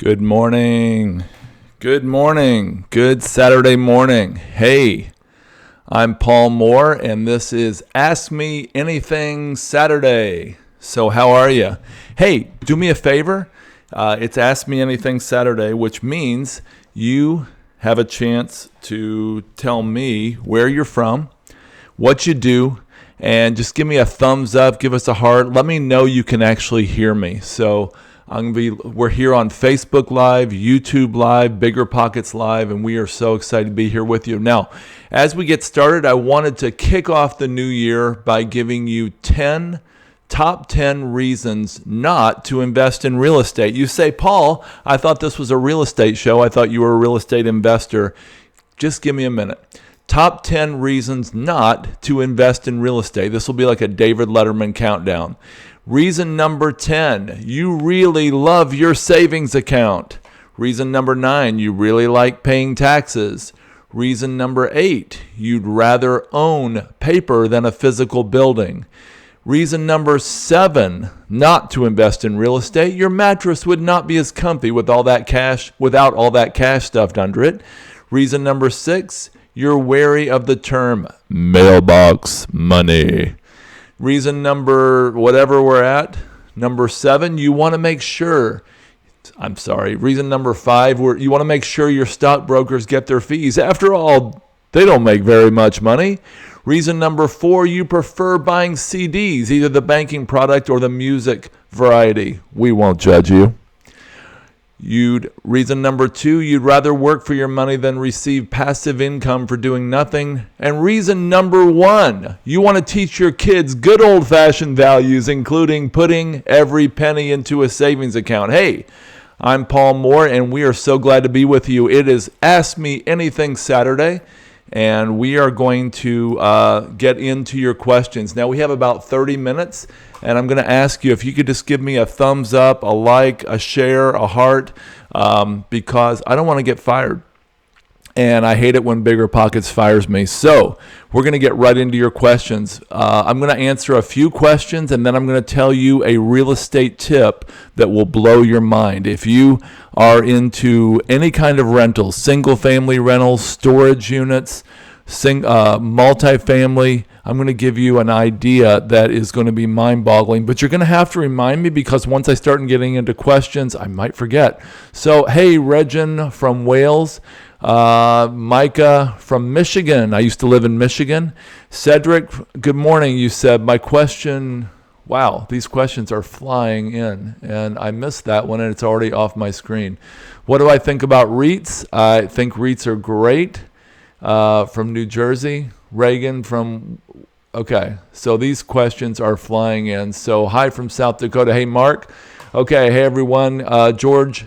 Good morning. Good morning. Good Saturday morning. Hey, I'm Paul Moore, and this is Ask Me Anything Saturday. So how are you? Hey, do me a favor. It's Ask Me Anything Saturday, which means you have a chance to tell me where you're from, what you do, and just give me a thumbs up, give us a heart. Let me know you can actually hear me. So we're here on Facebook Live, YouTube Live, BiggerPockets Live, and we are so excited to be here with you. Now, as we get started, I wanted to kick off the new year by giving you top 10 reasons not to invest in real estate. You say, Paul, I thought this was a real estate show. I thought you were a real estate investor. Just give me a minute. Top 10 reasons not to invest in real estate. This will be like a David Letterman countdown. Reason number 10, you really love your savings account. Reason number 9, you really like paying taxes. Reason number 8, you'd rather own paper than a physical building. Reason number 7, not to invest in real estate, your mattress would not be as comfy with all that cash, without all that cash stuffed under it. Reason number 6, you're wary of the term mailbox money. Reason number, whatever we're at, number 7, you want to make sure, reason number 5, you want to make sure your stockbrokers get their fees. After all, they don't make very much money. Reason number 4, you prefer buying CDs, either the banking product or the music variety. We won't judge you. Reason number 2, you'd rather work for your money than receive passive income for doing nothing. And reason number 1, you want to teach your kids good old-fashioned values, including putting every penny into a savings account. Hey, I'm Paul Moore, and we are so glad to be with you. It is Ask Me Anything Saturday, and we are going to get into your questions. Now, we have about 30 minutes, and I'm going to ask you if you could just give me a thumbs up, a like, a share, a heart, because I don't want to get fired. And I hate it when BiggerPockets fires me. So we're going to get right into your questions. I'm going to answer a few questions, and then I'm going to tell you a real estate tip that will blow your mind. If you are into any kind of rentals, single-family rentals, storage units, multifamily, I'm going to give you an idea that is going to be mind-boggling, but you're going to have to remind me because once I start getting into questions, I might forget. So, hey, Regin from Wales, Micah from Michigan. I used to live in Michigan. Cedric, good morning. You said, my question, wow, these questions are flying in, and I missed that one, and it's already off my screen. What do I think about REITs? I think REITs are great. From New Jersey, Reagan okay, so these questions are flying in. So hi from South Dakota. Hey, Mark. Okay, hey, everyone. George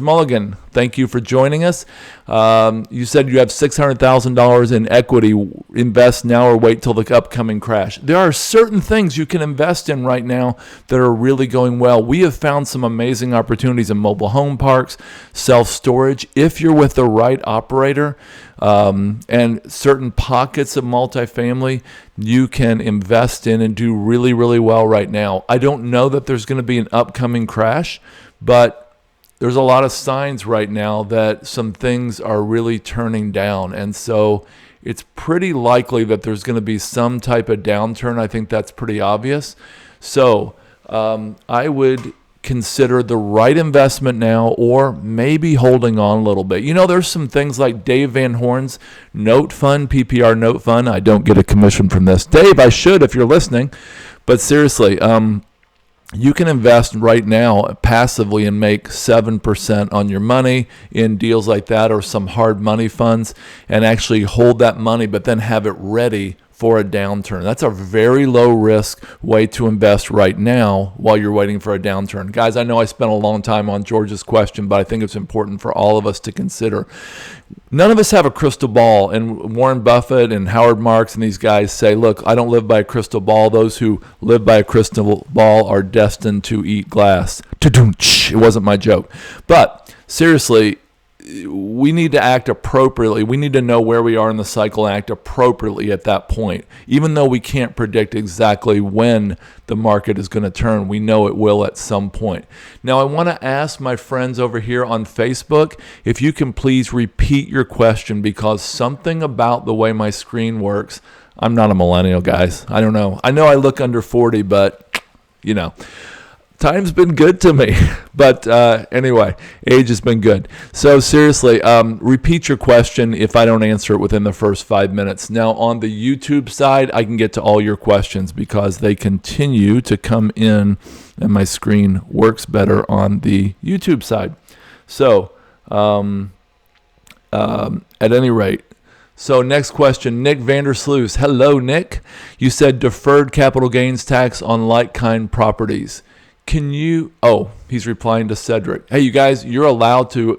Mulligan, thank you for joining us. You said you have $600,000 in equity. Invest now or wait till the upcoming crash. There are certain things you can invest in right now that are really going well. We have found some amazing opportunities in mobile home parks, self-storage. If you're with the right operator, and certain pockets of multifamily you can invest in and do really, really well right now. I don't know that there's going to be an upcoming crash, but there's a lot of signs right now that some things are really turning down. And so it's pretty likely that there's going to be some type of downturn. I think that's pretty obvious. So I would consider the right investment now or maybe holding on a little bit. You know, there's some things like Dave Van Horn's note fund, PPR note fund. I don't get a commission from this. Dave, I should if you're listening. But seriously, you can invest right now passively and make 7% on your money in deals like that or some hard money funds and actually hold that money but then have it ready for a downturn. That's a very low risk way to invest right now while you're waiting for a downturn. Guys, I know I spent a long time on George's question, but I think it's important for all of us to consider. None of us have a crystal ball, and Warren Buffett and Howard Marks and these guys say, look, I don't live by a crystal ball. Those who live by a crystal ball are destined to eat glass. It wasn't my joke. But seriously, we need to act appropriately. We need to know where we are in the cycle and act appropriately at that point. Even though we can't predict exactly when the market is going to turn, we know it will at some point. Now, I want to ask my friends over here on Facebook if you can please repeat your question, because something about the way my screen works, I'm not a millennial, guys. I don't know. I know I look under 40, but, you know. Time's been good to me, but anyway, age has been good. So seriously, repeat your question if I don't answer it within the first 5 minutes. Now, on the YouTube side, I can get to all your questions because they continue to come in, and my screen works better on the YouTube side. So, at any rate, so next question, Nick Vandersloos. Hello, Nick. You said deferred capital gains tax on like-kind properties. Can you? Oh, he's replying to Cedric. Hey, you guys, you're allowed to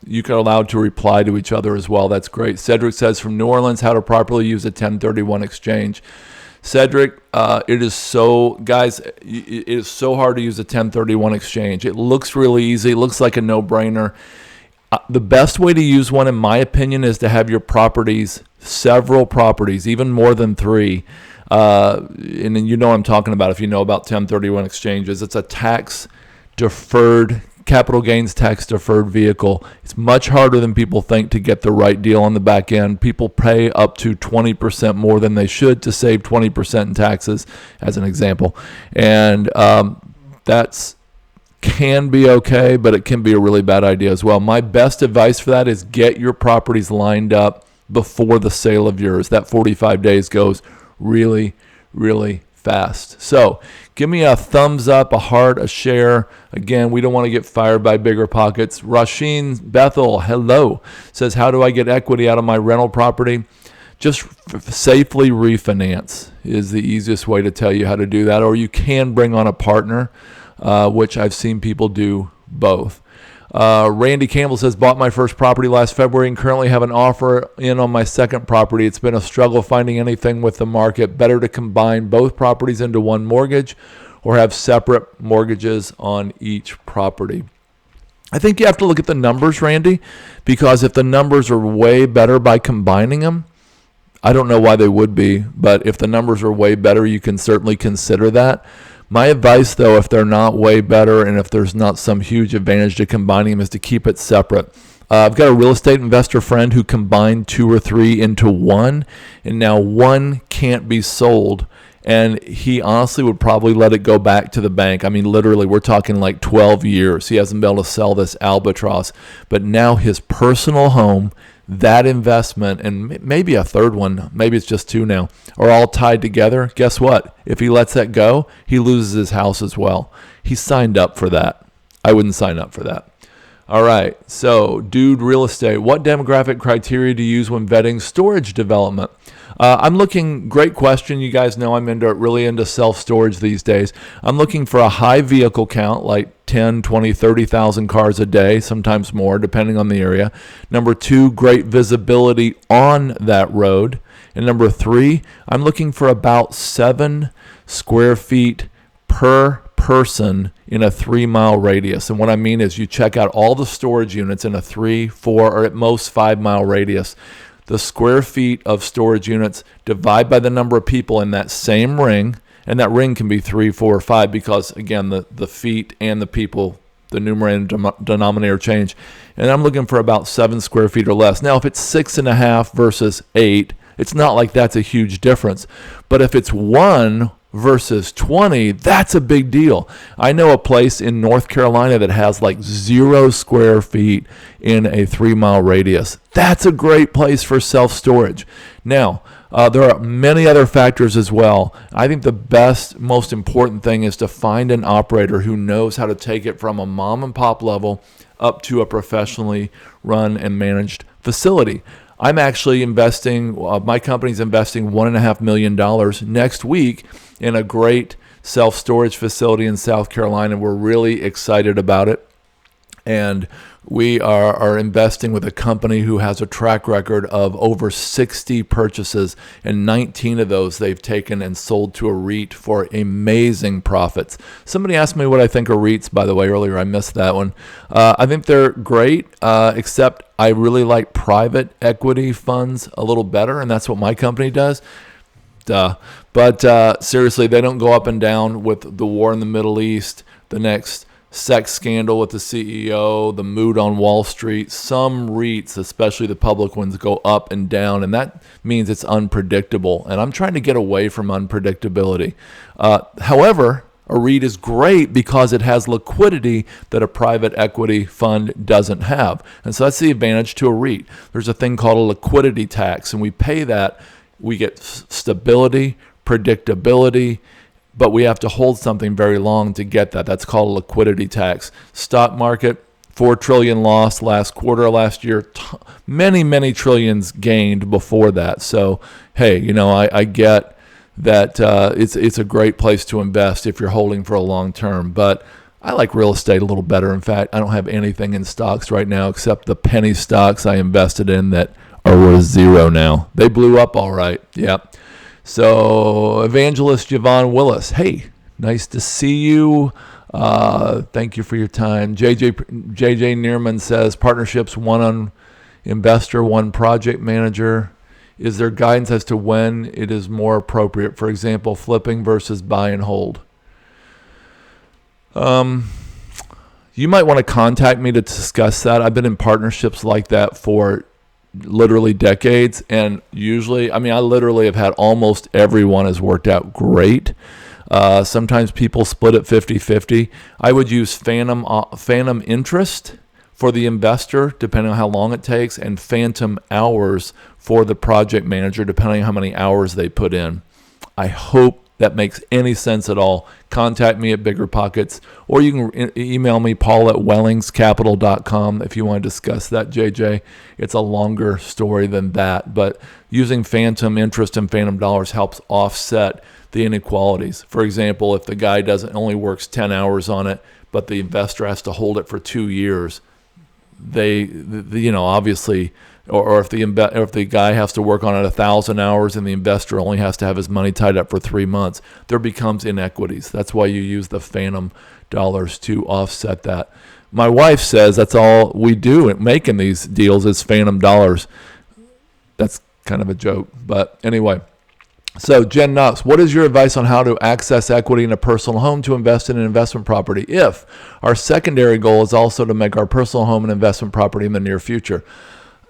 reply to each other as well. That's great. Cedric says from New Orleans, how to properly use a 1031 exchange. Cedric, it is so hard to use a 1031 exchange. It looks really easy. It looks like a no-brainer. The best way to use one, in my opinion, is to have your properties, several properties, even more than 3. And then you know what I'm talking about if you know about 1031 exchanges. It's a tax-deferred, capital gains tax-deferred vehicle. It's much harder than people think to get the right deal on the back end. People pay up to 20% more than they should to save 20% in taxes, as an example. And that's can be okay, but it can be a really bad idea as well. My best advice for that is get your properties lined up before the sale of yours. That 45 days goes really, really fast. So give me a thumbs up, a heart, a share. Again, we don't want to get fired by BiggerPockets. Rasheen Bethel, hello, says, how do I get equity out of my rental property? Just safely refinance is the easiest way to tell you how to do that. Or you can bring on a partner, which I've seen people do both. Randy Campbell says, bought my first property last February and currently have an offer in on my second property. It's been a struggle finding anything with the market. Better to combine both properties into one mortgage or have separate mortgages on each property. I think you have to look at the numbers, Randy, because if the numbers are way better by combining them, I don't know why they would be, but if the numbers are way better, you can certainly consider that. My advice, though, if they're not way better and if there's not some huge advantage to combining them, is to keep it separate. I've got a real estate investor friend who combined 2 or 3 into one, and now one can't be sold. And he honestly would probably let it go back to the bank. I mean, literally, we're talking like 12 years. He hasn't been able to sell this albatross. But now his personal home, that investment, and maybe a third one, maybe it's just 2 now, are all tied together. Guess what? If he lets that go, he loses his house as well. He signed up for that. I wouldn't sign up for that. All right, so Dude Real Estate, what demographic criteria to use when vetting storage development? I'm looking, great question. You guys know I'm really into self-storage these days. I'm looking for a high vehicle count, like 10, 20, 30,000 cars a day, sometimes more, depending on the area. Number 2, great visibility on that road. And number 3, I'm looking for about 7 square feet per person in a 3-mile radius. And what I mean is you check out all the storage units in a 3, 4, or at most 5-mile radius. The square feet of storage units, divide by the number of people in that same ring, and that ring can be 3, 4, or 5 because, again, the feet and the people, the numerator and denominator change. And I'm looking for about 7 square feet or less. Now, if it's 6.5 versus 8, it's not like that's a huge difference. But if it's 1 versus 20, that's a big deal. I know a place in North Carolina that has like 0 square feet in a 3-mile radius. That's a great place for self-storage. Now, there are many other factors as well. I think the best, most important thing is to find an operator who knows how to take it from a mom and pop level up to a professionally run and managed facility. I'm actually investing, my company's investing $1.5 million next week in a great self-storage facility in South Carolina. We're really excited about it. And we are investing with a company who has a track record of over 60 purchases, and 19 of those they've taken and sold to a REIT for amazing profits. Somebody asked me what I think of REITs, by the way, earlier. I missed that one. I think they're great, except I really like private equity funds a little better, and that's what my company does. Duh. But seriously, they don't go up and down with the war in the Middle East, the next sex scandal with the CEO, the mood on Wall Street. Some REITs, especially the public ones, go up and down, and that means it's unpredictable. And I'm trying to get away from unpredictability. However, a REIT is great because it has liquidity that a private equity fund doesn't have. And so that's the advantage to a REIT. There's a thing called a liquidity tax, and we pay that. We get stability, predictability, but we have to hold something very long to get that. That's called a liquidity tax. Stock market, $4 trillion lost last quarter, last year, many trillions gained before that. So, hey, I get that it's a great place to invest if you're holding for a long term. But I like real estate a little better. In fact, I don't have anything in stocks right now except the penny stocks I invested in that are worth zero now. They blew up all right. Yep. So, Evangelist Javon Willis, hey, nice to see you. Thank you for your time. JJ Neerman says, partnerships, one on investor, one project manager. Is there guidance as to when it is more appropriate? For example, flipping versus buy and hold. You might want to contact me to discuss that. I've been in partnerships like that for literally decades, and usually, I literally have had almost everyone has worked out great. Sometimes people split it 50-50. I would use phantom interest for the investor, depending on how long it takes, and phantom hours for the project manager, depending on how many hours they put in. I hope that makes any sense at all. Contact me at BiggerPockets, or you can email me, paul@wellingscapital.com, if you want to discuss that, JJ. It's a longer story than that, but using phantom interest and phantom dollars helps offset the inequalities. For example, if the guy only works 10 hours on it, but the investor has to hold it for 2 years, obviously, or if the guy has to work on it 1,000 hours and the investor only has to have his money tied up for 3 months, there becomes inequities. That's why you use the phantom dollars to offset that. My wife says that's all we do at making these deals is phantom dollars. That's kind of a joke, but anyway. So Jen Knox, what is your advice on how to access equity in a personal home to invest in an investment property if our secondary goal is also to make our personal home an investment property in the near future?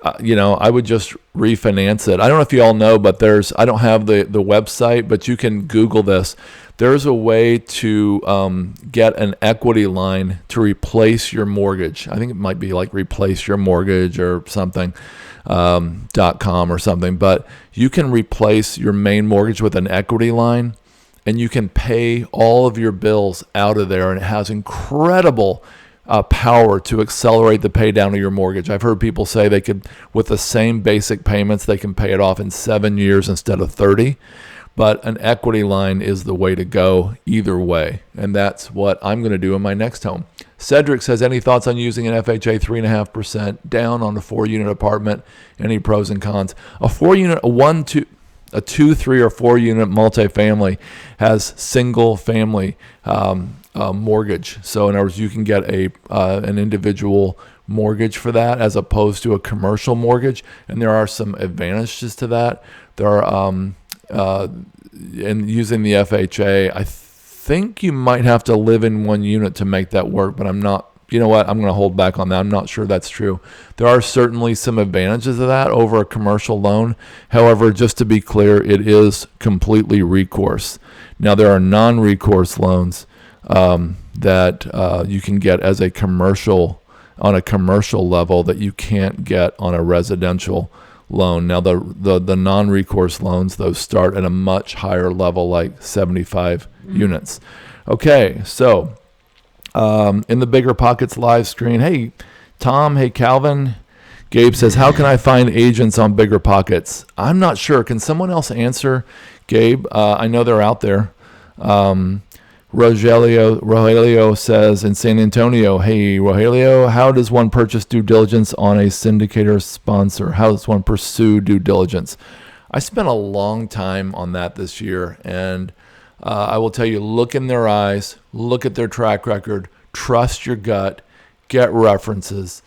I would just refinance it. I don't know if you all know, but I don't have the website, but you can Google this. There's a way to get an equity line to replace your mortgage. I think it might be like replace your mortgage or something, .com or something. But you can replace your main mortgage with an equity line, and you can pay all of your bills out of there, and it has incredible power to accelerate the pay down of your mortgage. I've heard people say they could, with the same basic payments, they can pay it off in 7 years instead of 30. But an equity line is the way to go either way. And that's what I'm going to do in my next home. Cedric says, any thoughts on using an FHA 3.5% down on a 4-unit apartment? Any pros and cons? A 4-unit, a 2, 3, or 4-unit multifamily has single family mortgage. So in other words, you can get an individual mortgage for that as opposed to a commercial mortgage, and there are some advantages to that. There are and using the FHA, I think you might have to live in one unit to make that work, but I'm not. You know what? I'm going to hold back on that. I'm not sure that's true. There are certainly some advantages of that over a commercial loan. However, just to be clear, it is completely recourse. Now, there are non-recourse loans that you can get as on a commercial level that you can't get on a residential loan. Now, the non-recourse loans, those start at a much higher level, like 75 units. Okay, so in the BiggerPockets live screen, hey, Tom, hey, Calvin. Gabe says, how can I find agents on BiggerPockets? I'm not sure. Can someone else answer, Gabe? I know they're out there. Rogelio says in San Antonio, hey, Rogelio, how does one purchase due diligence on a syndicator sponsor? How does one pursue due diligence? I spent a long time on that this year, and I will tell you, look in their eyes, look at their track record, trust your gut, get references,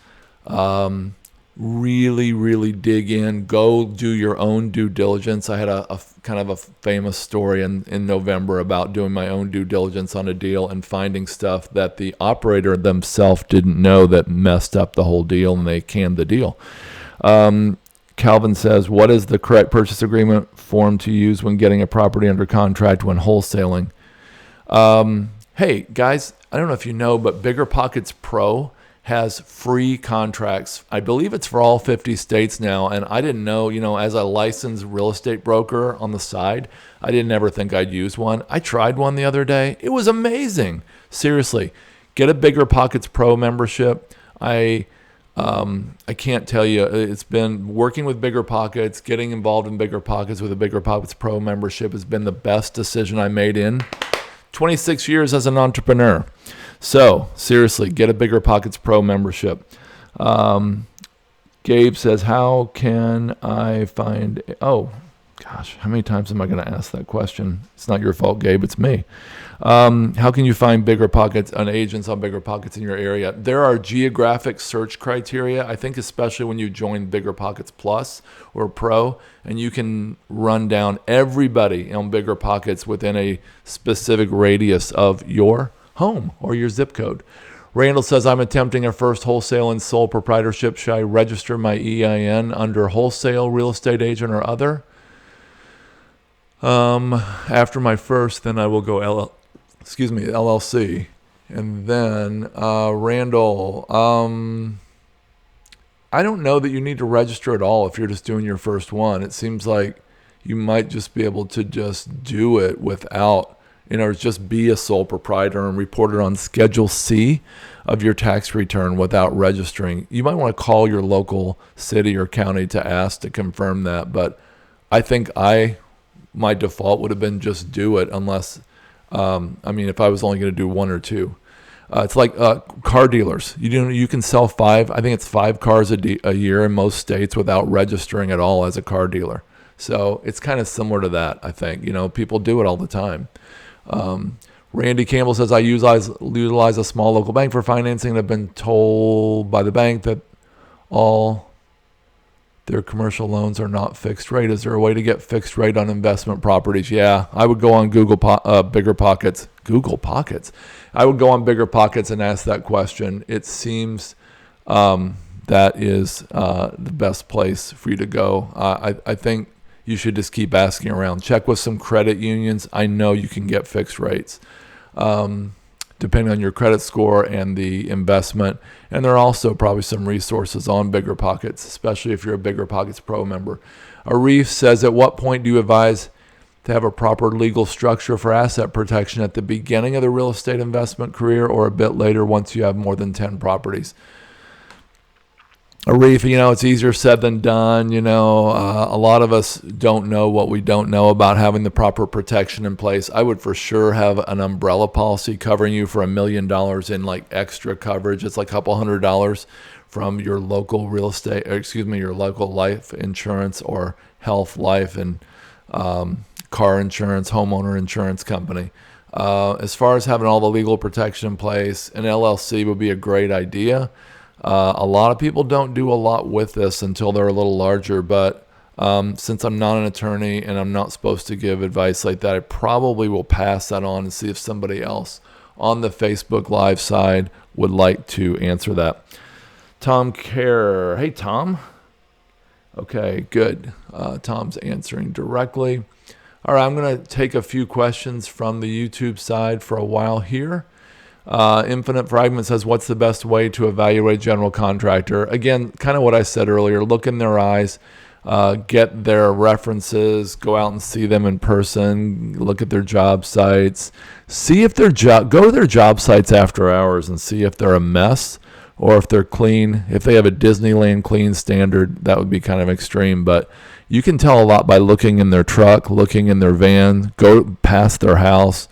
really, really dig in, go do your own due diligence. I had a kind of a famous story in November about doing my own due diligence on a deal and finding stuff that the operator themselves didn't know that messed up the whole deal, and they canned the deal. Calvin says, what is the correct purchase agreement form to use when getting a property under contract when wholesaling? Hey, guys, I don't know if you know, but BiggerPockets Pro has free contracts. I believe it's for all 50 states now, and I didn't know, as a licensed real estate broker on the side, I didn't ever think I'd use one. I tried one the other day. It was amazing. Seriously, get a BiggerPockets Pro membership. I can't tell you, it's been working with BiggerPockets, getting involved in BiggerPockets with a BiggerPockets Pro membership has been the best decision I made in 26 years as an entrepreneur. So seriously, get a BiggerPockets Pro membership. Gabe says, how can I find, oh gosh, how many times am I going to ask that question? It's not your fault, Gabe, it's me. How can you find BiggerPockets and agents on BiggerPockets in your area? There are geographic search criteria, I think, especially when you join BiggerPockets Plus or Pro, and you can run down everybody on BiggerPockets within a specific radius of your home or your zip code. Randall says, I'm attempting a first wholesale and sole proprietorship. Should I register my EIN under wholesale, real estate agent, or other? After my first, then I will go LLC. And then Randall, I don't know that you need to register at all if you're just doing your first one. It seems like you might just be able to just do it without, just be a sole proprietor and report it on Schedule C of your tax return without registering. You might want to call your local city or county to ask to confirm that, but I think my default would have been just do it unless, if I was only going to do one or two. It's like car dealers. You can sell 5 cars a year in most states without registering at all as a car dealer. So it's kind of similar to that, I think. People do it all the time. Randy Campbell says, I utilize a small local bank for financing and have been told by the bank that all their commercial loans are not fixed rate. Is there a way to get fixed rate on investment properties? Yeah, I would go on BiggerPockets. Google Pockets. I would go on BiggerPockets and ask that question. It seems that is the best place for you to go. I think you should just keep asking around. Check with some credit unions. I know you can get fixed rates depending on your credit score and the investment. And there are also probably some resources on BiggerPockets, especially if you're a BiggerPockets Pro member. Arif says, at what point do you advise to have a proper legal structure for asset protection at the beginning of the real estate investment career or a bit later once you have more than 10 properties? Arif, it's easier said than done. A lot of us don't know what we don't know about having the proper protection in place. I would for sure have an umbrella policy covering you for $1 million in like extra coverage. It's like a couple $100 from your local your local life insurance or health, life, and car insurance, homeowner insurance company. As far as having all the legal protection in place, an LLC would be a great idea. A lot of people don't do a lot with this until they're a little larger, but since I'm not an attorney and I'm not supposed to give advice like that, I probably will pass that on and see if somebody else on the Facebook Live side would like to answer that. Tom Kerr. Hey, Tom. Okay, good. Tom's answering directly. All right, I'm going to take a few questions from the YouTube side for a while here. Infinite Fragment says, what's the best way to evaluate general contractor? Again, kind of what I said earlier, look in their eyes, get their references, go out and see them in person, look at their job sites, see if go to their job sites after hours and see if they're a mess or if they're clean. If they have a Disneyland clean standard, that would be kind of extreme, but you can tell a lot by looking in their truck, looking in their van, go past their house,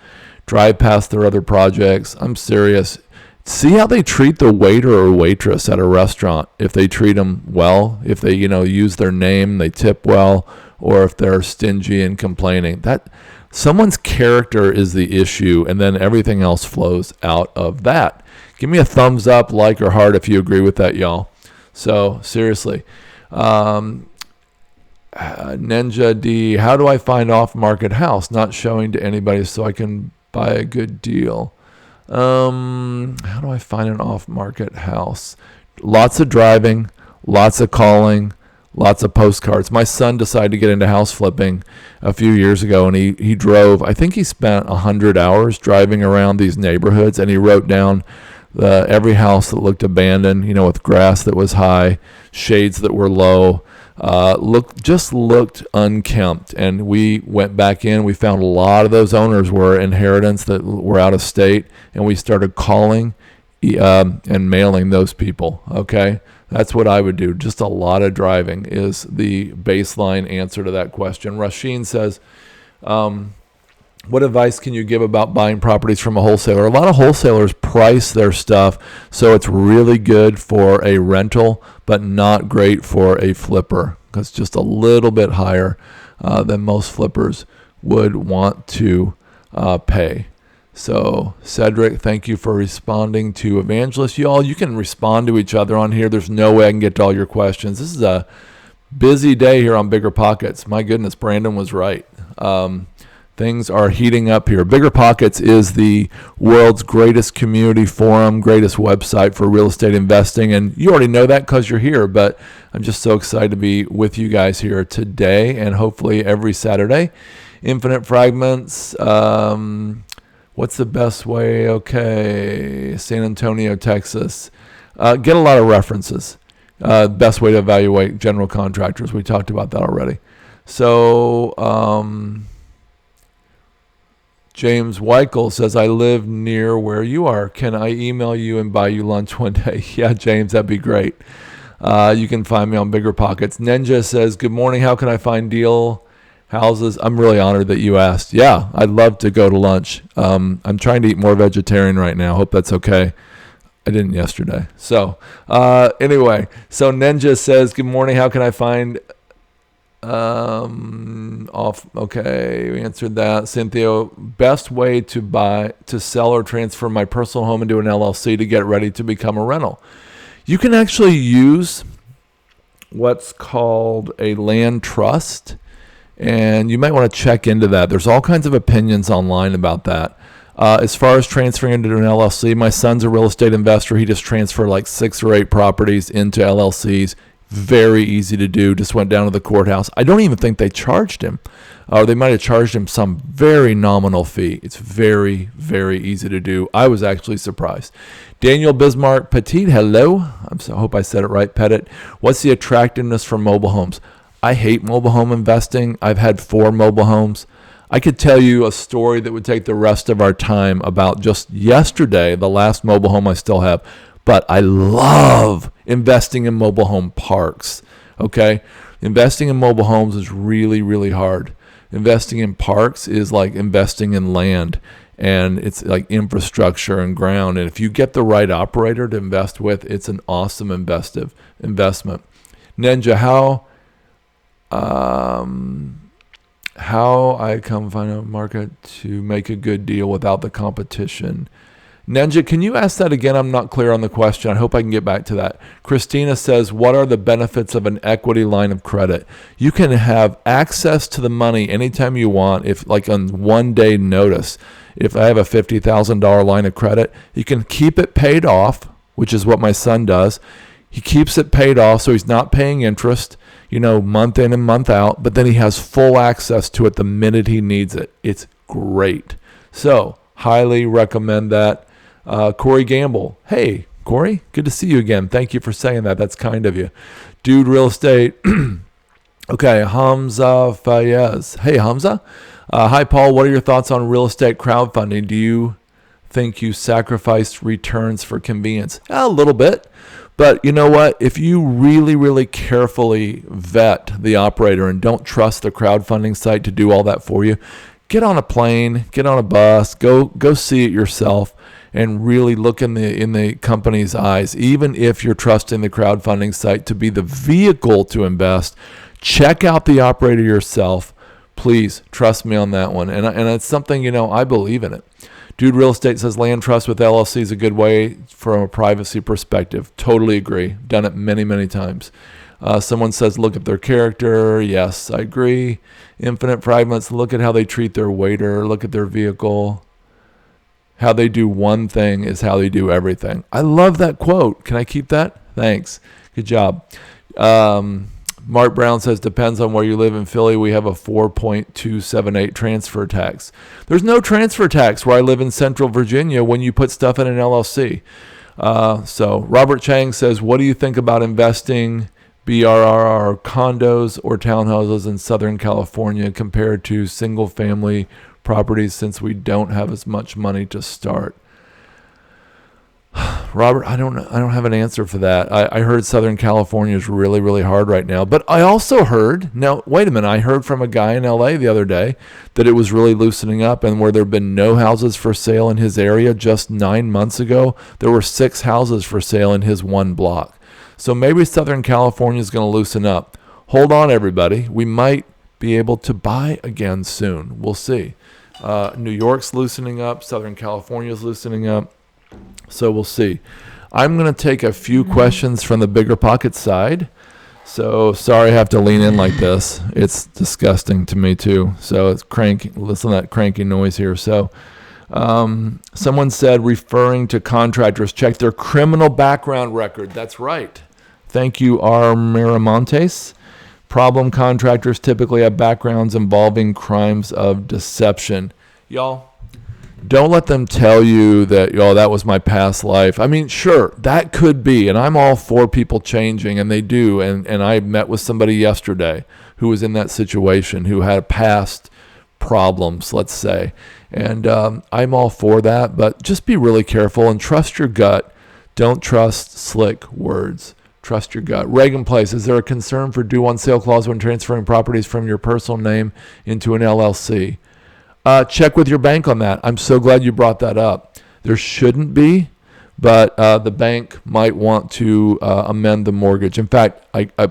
drive past their other projects. I'm serious. See how they treat the waiter or waitress at a restaurant. If they treat them well, if they, use their name, they tip well, or if they're stingy and complaining. That someone's character is the issue, and then everything else flows out of that. Give me a thumbs up, like, or heart if you agree with that, y'all. So seriously. Ninja D, how do I find off-market house? Not showing to anybody so I can buy a good deal. How do I find an off-market house? Lots of driving, lots of calling, lots of postcards. My son decided to get into house flipping a few years ago, and he drove. I think he spent 100 hours driving around these neighborhoods, and he wrote down every house that looked abandoned, with grass that was high, shades that were low, looked unkempt. And we went back in. We found a lot of those owners were inheritance that were out of state, and we started calling and mailing those people. Okay, that's what I would do. Just a lot of driving is the baseline answer to that question. Rasheen says, what advice can you give about buying properties from a wholesaler? A lot of wholesalers price their stuff so it's really good for a rental, but not great for a flipper, because just a little bit higher than most flippers would want to pay. So, Cedric, thank you for responding to Evangelist. Y'all, you can respond to each other on here. There's no way I can get to all your questions. This is a busy day here on BiggerPockets. My goodness, Brandon was right. Things are heating up here. BiggerPockets is the world's greatest community forum, greatest website for real estate investing. And you already know that because you're here, but I'm just so excited to be with you guys here today and hopefully every Saturday. Infinite Fragments. What's the best way? Okay. San Antonio, Texas. Get a lot of references. Best way to evaluate general contractors. We talked about that already. So, James Weichel says, I live near where you are. Can I email you and buy you lunch one day? Yeah, James, that'd be great. You can find me on BiggerPockets. Ninja says, good morning. How can I find deal houses? I'm really honored that you asked. Yeah, I'd love to go to lunch. I'm trying to eat more vegetarian right now. Hope that's okay. I didn't yesterday. So anyway, so Ninja says, good morning. How can I find okay, we answered that. Cynthia, best way to sell or transfer my personal home into an LLC to get ready to become a rental. You can actually use what's called a land trust, and you might want to check into that. There's all kinds of opinions online about that. As far as transferring into an LLC, my son's a real estate investor. He just transferred like 6 or 8 properties into LLCs. Very easy to do. Just went down to the courthouse. I don't even think they charged him, or they might have charged him some very nominal fee. It's very, very easy to do. I was actually surprised. Daniel Bismarck Petit, hello. I hope I said it right. Pettit. What's the attractiveness for mobile homes? I hate mobile home investing. I've had 4 mobile homes. I could tell you a story that would take the rest of our time about just yesterday, the last mobile home I still have. But I love investing in mobile home parks, okay? Investing in mobile homes is really, really hard. Investing in parks is like investing in land, and it's like infrastructure and ground. And if you get the right operator to invest with, it's an awesome investment. Ninja, how I come find a market to make a good deal without the competition? Ninja, can you ask that again? I'm not clear on the question. I hope I can get back to that. Christina says, what are the benefits of an equity line of credit? You can have access to the money anytime you want, if like on 1 day notice. If I have a $50,000 line of credit, you can keep it paid off, which is what my son does. He keeps it paid off, so he's not paying interest, month in and month out, but then he has full access to it the minute he needs it. It's great. So, highly recommend that. Corey Gamble. Hey, Corey, good to see you again. Thank you for saying that. That's kind of you. Dude Real Estate. Okay, Hamza Fayez. Hey, Hamza. Hi, Paul. What are your thoughts on real estate crowdfunding? Do you think you sacrificed returns for convenience? A little bit. But you know what? If you really, really carefully vet the operator and don't trust the crowdfunding site to do all that for you, get on a plane, get on a bus, go see it yourself, and really look in the company's eyes. Even if you're trusting the crowdfunding site to be the vehicle to invest, check out the operator yourself. Please trust me on that one. And it's something, I believe in it. Dude Real Estate says land trust with LLC is a good way from a privacy perspective. Totally agree. Done it many, many times. Someone says look at their character. Yes, I agree. Infinite Fragments, look at how they treat their waiter. Look at their vehicle. How they do one thing is how they do everything. I love that quote. Can I keep that? Thanks. Good job. Mark Brown says, depends on where you live in Philly. We have a 4.278 transfer tax. There's no transfer tax where I live in Central Virginia when you put stuff in an LLC. So Robert Chang says, what do you think about investing BRRR condos or townhouses in Southern California compared to single family properties since we don't have as much money to start? Robert, I don't have an answer for that. I heard Southern California is really, really hard right now. But I also heard, now, wait a minute, I heard from a guy in LA the other day that it was really loosening up, and where there have been no houses for sale in his area just 9 months ago, there were 6 houses for sale in his one block. So maybe Southern California is going to loosen up. Hold on, everybody. We might be able to buy again soon. We'll see. New York's loosening up. Southern California's loosening up. So we'll see. I'm going to take a few questions from the BiggerPockets side. So sorry I have to lean in like this. It's disgusting to me too. So it's cranky. Listen to that cranky noise here. So someone said, referring to contractors, check their criminal background record. That's right. Thank you, R. Miramontes. Problem contractors typically have backgrounds involving crimes of deception. Y'all, don't let them tell you that, that was my past life. I mean, sure, that could be, and I'm all for people changing, and they do. And I met with somebody yesterday who was in that situation, who had past problems, let's say. And I'm all for that, but just be really careful and trust your gut. Don't trust slick words. Trust your gut. Reagan Place, is there a concern for due on sale clause when transferring properties from your personal name into an LLC? Check with your bank on that. I'm so glad you brought that up. There shouldn't be, but the bank might want to amend the mortgage. In fact,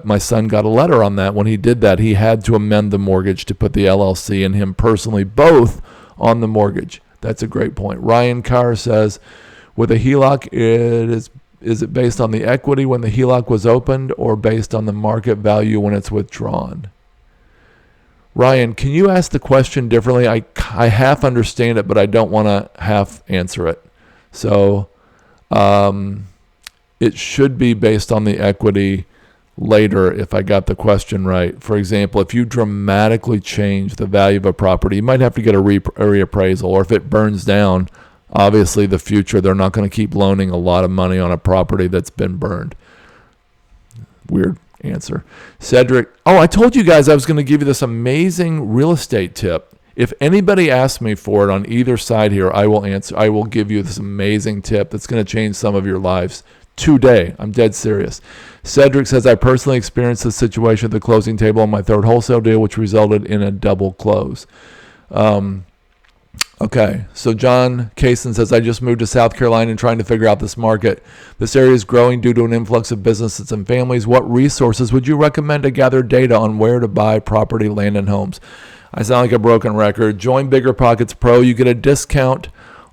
my son got a letter on that. When he did that, he had to amend the mortgage to put the LLC and him personally both on the mortgage. That's a great point. Ryan Carr says, with a HELOC, is it based on the equity when the HELOC was opened or based on the market value when it's withdrawn? Ryan, can you ask the question differently? I half understand it, but I don't want to half answer it. So it should be based on the equity later if I got the question right. For example, if you dramatically change the value of a property, you might have to get a reappraisal, or if it burns down, obviously the future, they're not going to keep loaning a lot of money on a property that's been burned. Weird answer. Cedric, I told you guys I was going to give you this amazing real estate tip. If anybody asks me for it on either side here, I will answer. I will give you this amazing tip that's going to change some of your lives today. I'm dead serious. Cedric says, I personally experienced this situation at the closing table on my third wholesale deal, which resulted in a double close. Okay, so John Kaysen says, I just moved to South Carolina and trying to figure out this market. This area is growing due to an influx of businesses and families. What resources would you recommend to gather data on where to buy property, land, and homes? I sound like a broken record. Join BiggerPockets Pro. You get a discount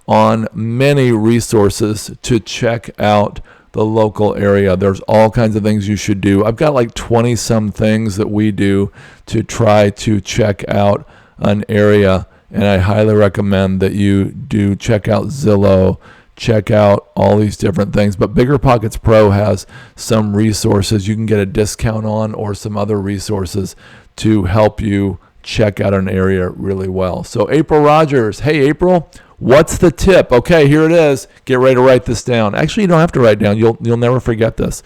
on many resources to check out the local area. There's all kinds of things you should do. I've got like 20 some things that we do to try to check out an area. And I highly recommend that you do check out Zillow, check out all these different things. But BiggerPockets Pro has some resources you can get a discount on, or some other resources to help you check out an area really well. So April Rogers, hey April, what's the tip? Okay, here it is. Get ready to write this down. Actually, you don't have to write down. You'll never forget this.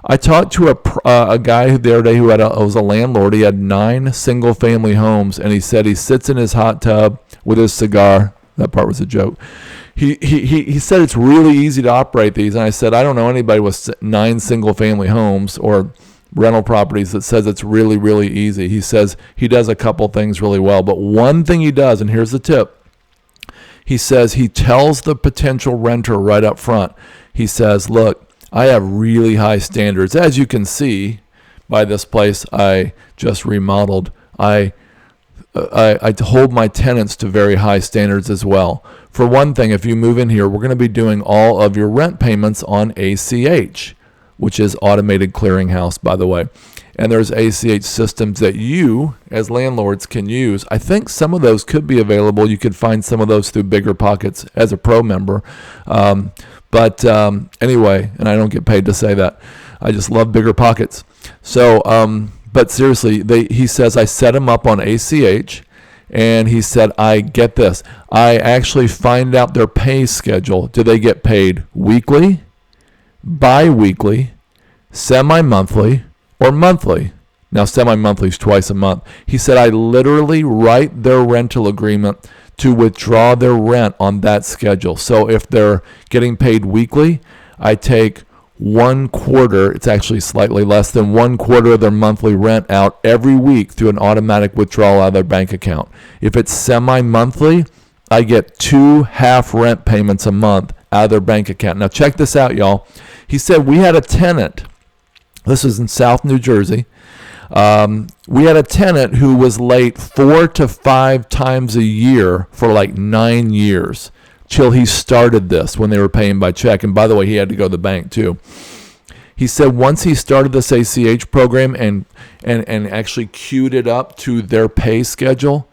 I talked to a guy the other day who was a landlord. He had 9 single-family homes, and he said he sits in his hot tub with his cigar. That part was a joke. He said it's really easy to operate these, and I said, I don't know anybody with 9 single-family homes, or rental properties that says it's really, really easy. He says he does a couple things really well, but one thing he does, and here's the tip, he says he tells the potential renter right up front. He says, look, I have really high standards. As you can see by this place I just remodeled, I hold my tenants to very high standards as well. For one thing, if you move in here, we're going to be doing all of your rent payments on ACH, which is Automated Clearinghouse, by the way. And there's ACH systems that you, as landlords, can use. I think some of those could be available. You could find some of those through BiggerPockets as a pro member. But anyway, and I don't get paid to say that. I just love BiggerPockets. So, but seriously, he says, I set them up on ACH. And he said, I get this. I actually find out their pay schedule. Do they get paid weekly, bi-weekly, semi-monthly, or monthly? Now, semi-monthly is twice a month. He said, I literally write their rental agreement to withdraw their rent on that schedule. So if they're getting paid weekly, I take 1/4, it's actually slightly less than 1/4 of their monthly rent out every week through an automatic withdrawal out of their bank account. If it's semi-monthly, I get 2 half rent payments a month out of their bank account. Now check this out, y'all. He said we had a tenant. This is in South New Jersey. We had a tenant who was late 4 to 5 times a year for like 9 years. Till he started this when they were paying by check. And by the way, he had to go to the bank too. He said once he started this ACH program and actually queued it up to their pay schedule,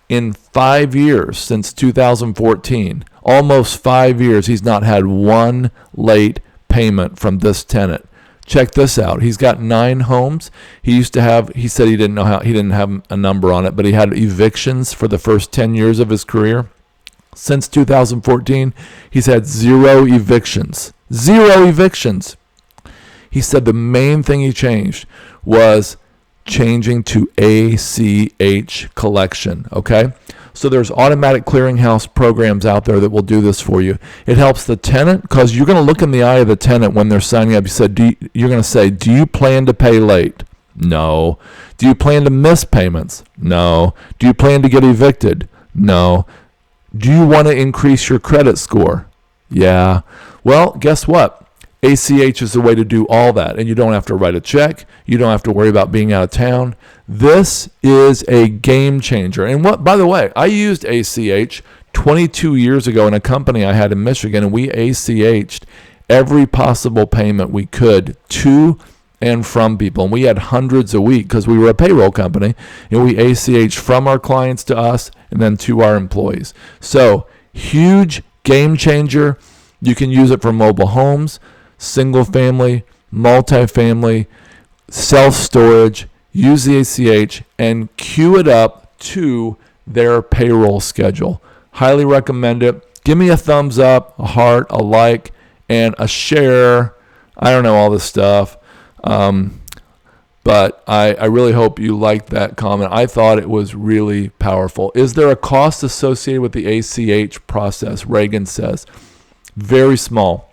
in 5 years, since 2014, almost 5 years, he's not had one late payment from this tenant. Check this out. He's got 9 homes. He said he didn't have a number on it, but he had evictions for the first 10 years of his career. Since 2014, he's had 0 evictions. 0 evictions. He said the main thing he changed was changing to ACH collection, okay? So there's automatic clearinghouse programs out there that will do this for you. It helps the tenant because you're going to look in the eye of the tenant when they're signing up. You're going to say, do you plan to pay late? No. Do you plan to miss payments? No. Do you plan to get evicted? No. Do you want to increase your credit score? Yeah. Well, guess what? ACH is the way to do all that, and you don't have to write a check. You don't have to worry about being out of town. This is a game changer. And by the way, I used ACH 22 years ago in a company I had in Michigan, and we ACH'd every possible payment we could to and from people. And we had hundreds a week because we were a payroll company, and we ACH from our clients to us and then to our employees. So huge game changer. You can use it for mobile homes, single family, multifamily, self-storage. Use the ACH and queue it up to their payroll schedule. Highly recommend it. Give me a thumbs up, a heart, a like, and a share. I don't know all this stuff. But I really hope you liked that comment. I thought it was really powerful. Is there a cost associated with the ACH process? Reagan says. Very small.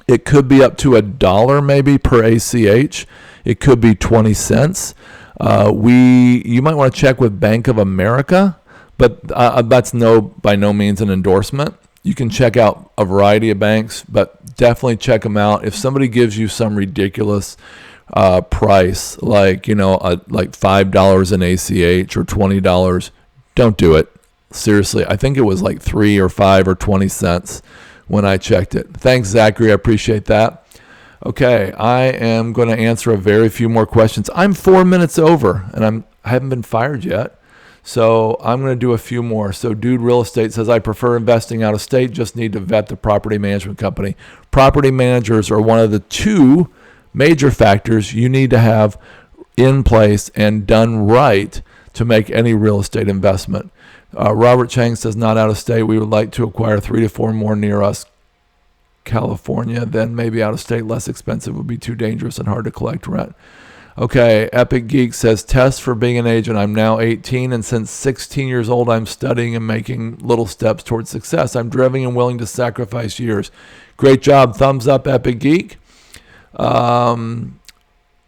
It could be up to $1 maybe per ACH. It could be 20 cents. You might want to check with Bank of America, but that's by no means an endorsement. You can check out a variety of banks, but definitely check them out. If somebody gives you some ridiculous price, like like $5 an ACH or $20, don't do it. Seriously, I think it was like 3 or 5 or 20 cents when I checked it. Thanks, Zachary. I appreciate that. Okay, I am going to answer a very few more questions. I'm 4 minutes over, and I haven't been fired yet. So I'm going to do a few more. So Dude Real Estate says, I prefer investing out of state, just need to vet the property management company. Property managers are one of the 2 major factors you need to have in place and done right to make any real estate investment. Robert Chang says, not out of state. We would like to acquire 3 to 4 more near us. California, then maybe out of state, less expensive, would be too dangerous and hard to collect rent. Okay, Epic Geek says, test for being an agent. I'm now 18, and since 16 years old, I'm studying and making little steps towards success. I'm driven and willing to sacrifice years. Great job. Thumbs up, Epic Geek.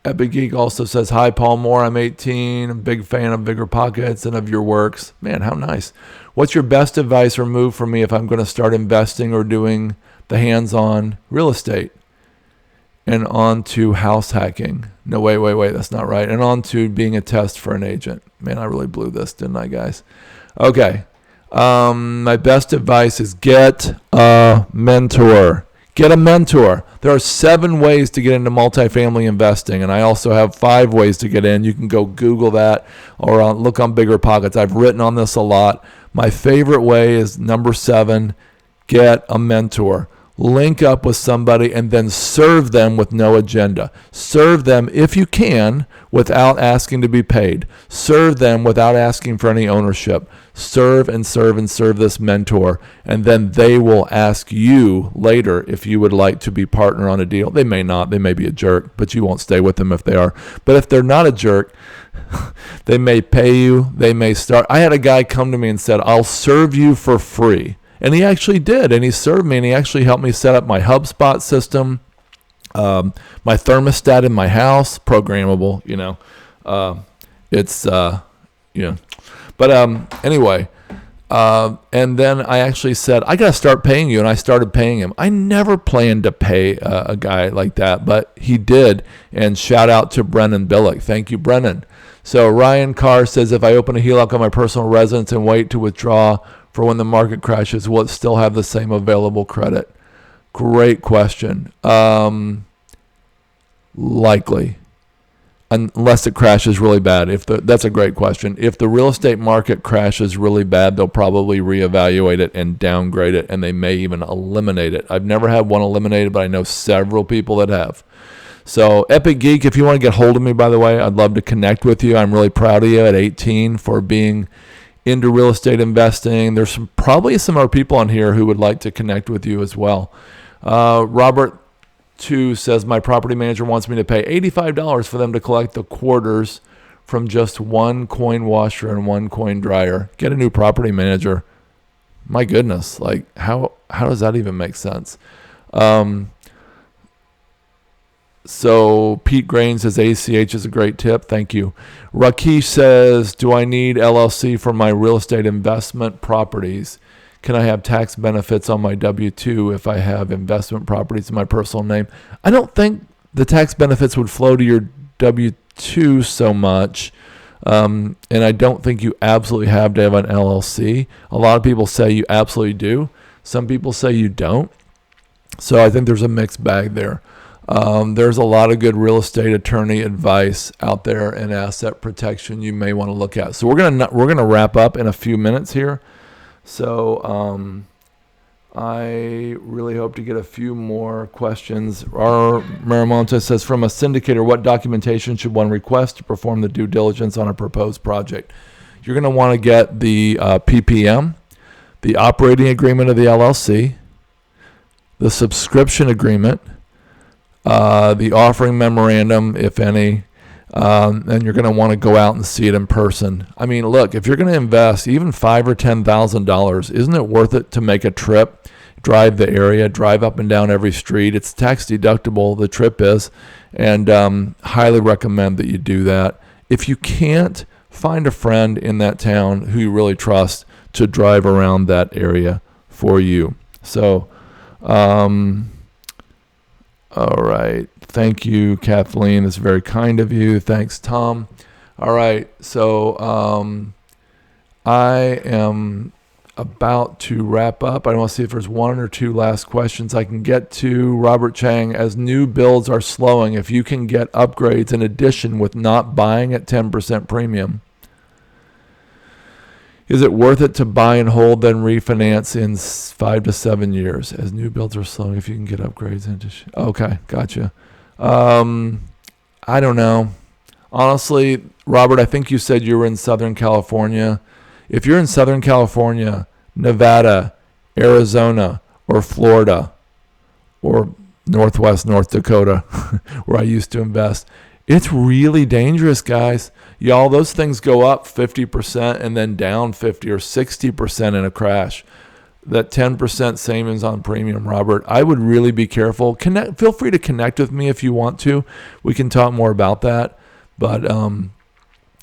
Epic Geek also says, hi, Paul Moore. I'm 18. I'm a big fan of BiggerPockets and of your works. Man, how nice. What's your best advice or move for me if I'm going to start investing or doing the hands-on real estate? And on to house hacking. No, wait. That's not right. And on to being a test for an agent. Man, I really blew this, didn't I, guys? Okay. My best advice is get a mentor. Get a mentor. There are 7 ways to get into multifamily investing, and I also have 5 ways to get in. You can go Google that or look on BiggerPockets. I've written on this a lot. My favorite way is number 7, get a mentor. Link up with somebody and then serve them with no agenda. Serve them, if you can, without asking to be paid. Serve them without asking for any ownership. Serve and serve and serve this mentor, and then they will ask you later if you would like to be partner on a deal. They may not. They may be a jerk, but you won't stay with them if they are. But if they're not a jerk, they may pay you. They may start. I had a guy come to me and said, I'll serve you for free. And he actually did, and he served me, and he actually helped me set up my HubSpot system, my thermostat in my house, programmable, But anyway, and then I actually said, I got to start paying you, and I started paying him. I never planned to pay a guy like that, but he did, and shout out to Brennan Billick. Thank you, Brennan. So Ryan Carr says, if I open a HELOC on my personal residence and wait to withdraw for when the market crashes, will it still have the same available credit? Great question. Likely, unless it crashes really bad. That's a great question. If the real estate market crashes really bad, they'll probably reevaluate it and downgrade it, and they may even eliminate it. I've never had one eliminated, but I know several people that have. So Epic Geek, if you want to get hold of me, by the way, I'd love to connect with you. I'm really proud of you at 18 for being into real estate investing. There's probably some other people on here who would like to connect with you as well. Robert 2 says, my property manager wants me to pay $85 for them to collect the quarters from just one coin washer and one coin dryer. Get a new property manager. My goodness, like how does that even make sense? So Pete Grain says ACH is a great tip. Thank you. Rakesh says, do I need LLC for my real estate investment properties? Can I have tax benefits on my W-2 if I have investment properties in my personal name? I don't think the tax benefits would flow to your W-2 so much. And I don't think you absolutely have to have an LLC. A lot of people say you absolutely do. Some people say you don't. So I think there's a mixed bag there. There's a lot of good real estate attorney advice out there and asset protection you may want to look at. So we're gonna wrap up in a few minutes here. So I really hope to get a few more questions. Our Maramonte says, from a syndicator, what documentation should one request to perform the due diligence on a proposed project? You're going to want to get the PPM, the operating agreement of the LLC, the subscription agreement, the offering memorandum, if any, and you're going to want to go out and see it in person. I mean, look, if you're going to invest even $5,000 or $10,000, isn't it worth it to make a trip, drive the area, drive up and down every street? It's tax deductible, the trip is, and highly recommend that you do that. If you can't, find a friend in that town who you really trust to drive around that area for you. So, all right. Thank you, Kathleen. That's very kind of you. Thanks, Tom. All right. So I am about to wrap up. I want to see if there's one or two last questions I can get to. Robert Chang, as new builds are slowing, if you can get upgrades in addition with not buying at 10% premium, is it worth it to buy and hold, then refinance in 5 to 7 years? As new builds are slowing, if you can get upgrades in addition. Okay, gotcha. I don't know. Honestly, Robert, I think you said you were in Southern California. If you're in Southern California, Nevada, Arizona, or Florida, or Northwest North Dakota, where I used to invest, it's really dangerous, guys. Y'all, those things go up 50% and then down 50 or 60% in a crash. that 10% savings on premium, Robert, I would really be careful. Feel free to connect with me if you want to. We can talk more about that. But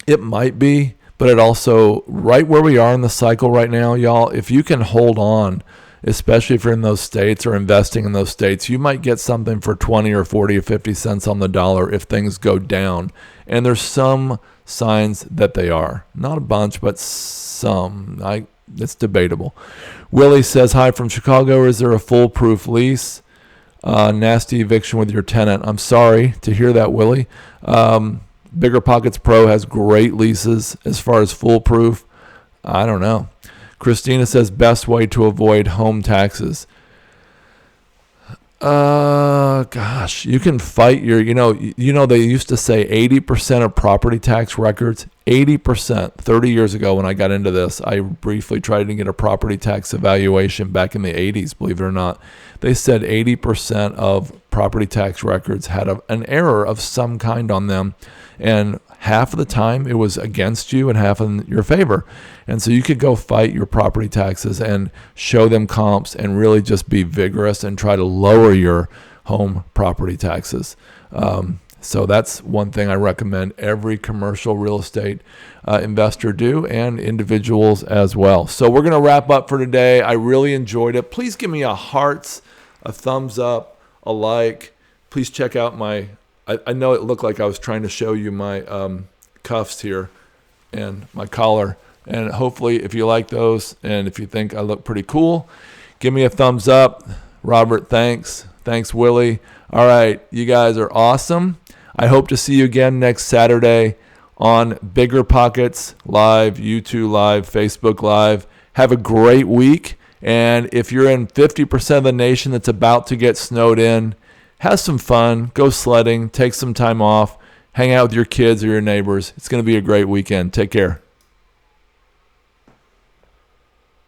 it might be, but it also, right where we are in the cycle right now, y'all, if you can hold on, especially if you're in those states or investing in those states, you might get something for 20 or 40 or 50 cents on the dollar if things go down. And there's some signs that they are. Not a bunch, but some. It's debatable. Willie says, hi from Chicago. Is there a foolproof lease? Nasty eviction with your tenant. I'm sorry to hear that, Willie. BiggerPockets Pro has great leases as far as foolproof. I don't know. Christina says, best way to avoid home taxes. Gosh, you can fight your, they used to say 80% of property tax records, 80%, 30 years ago when I got into this, I briefly tried to get a property tax evaluation back in the 80s, believe it or not. They said 80% of property tax records had an error of some kind on them. And half of the time it was against you and half in your favor. And so you could go fight your property taxes and show them comps and really just be vigorous and try to lower your home property taxes. So that's one thing I recommend every commercial real estate investor do, and individuals as well. So we're going to wrap up for today. I really enjoyed it. Please give me a hearts, a thumbs up, a like. Please check out I know it looked like I was trying to show you my cuffs here and my collar. And hopefully if you like those and if you think I look pretty cool, give me a thumbs up. Robert, thanks. Thanks, Willie. All right, you guys are awesome. I hope to see you again next Saturday on BiggerPockets Live, YouTube Live, Facebook Live. Have a great week. And if you're in 50% of the nation that's about to get snowed in, have some fun, go sledding, take some time off, hang out with your kids or your neighbors. It's going to be a great weekend. Take care.